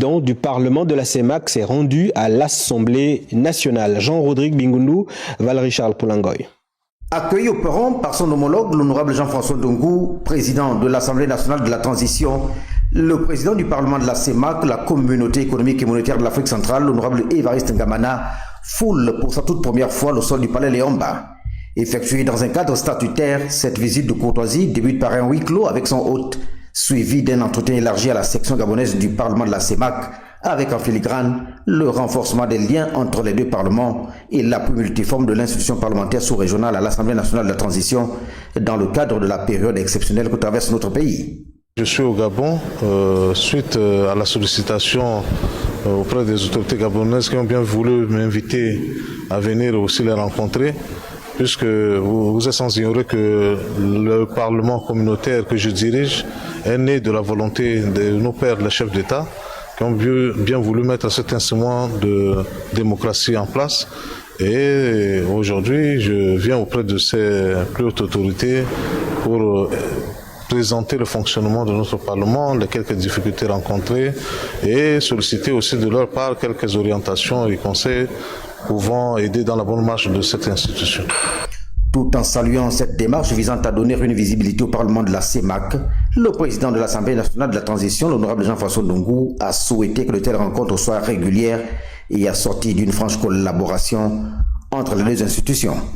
président du Parlement de la CEMAC s'est rendu à l'Assemblée nationale. Jean-Rodrigue Bingoundou, Valérie-Charles Poulangoy. Accueilli au perron par son homologue, l'honorable Jean-François Ndongou, président de l'Assemblée nationale de la transition, le président du Parlement de la CEMAC, la communauté économique et monétaire de l'Afrique centrale, l'honorable Évariste Ngamana, foule pour sa toute première fois le sol du palais Léomba. Effectuée dans un cadre statutaire, cette visite de courtoisie débute par un huis clos avec son hôte, suivi d'un entretien élargi à la section gabonaise du Parlement de la CEMAC, avec en filigrane le renforcement des liens entre les deux parlements et l'appui multiforme de l'institution parlementaire sous-régionale à l'Assemblée nationale de la transition dans le cadre de la période exceptionnelle que traverse notre pays. Je suis au Gabon suite à la sollicitation auprès des autorités gabonaises qui ont bien voulu m'inviter à venir aussi les rencontrer, puisque vous êtes sans ignorer que le Parlement communautaire que je dirige est né de la volonté de nos pères, les chefs d'État, qui ont bien voulu mettre cet instrument de démocratie en place. Et aujourd'hui, je viens auprès de ces plus hautes autorités pour présenter le fonctionnement de notre Parlement, les quelques difficultés rencontrées et solliciter aussi de leur part quelques orientations et conseils pouvant aider dans la bonne marche de cette institution. Tout en saluant cette démarche visant à donner une visibilité au Parlement de la CEMAC, le président de l'Assemblée nationale de la transition, l'honorable Jean-François Ndongou, a souhaité que de telles rencontres soient régulières et assorties d'une franche collaboration entre les deux institutions.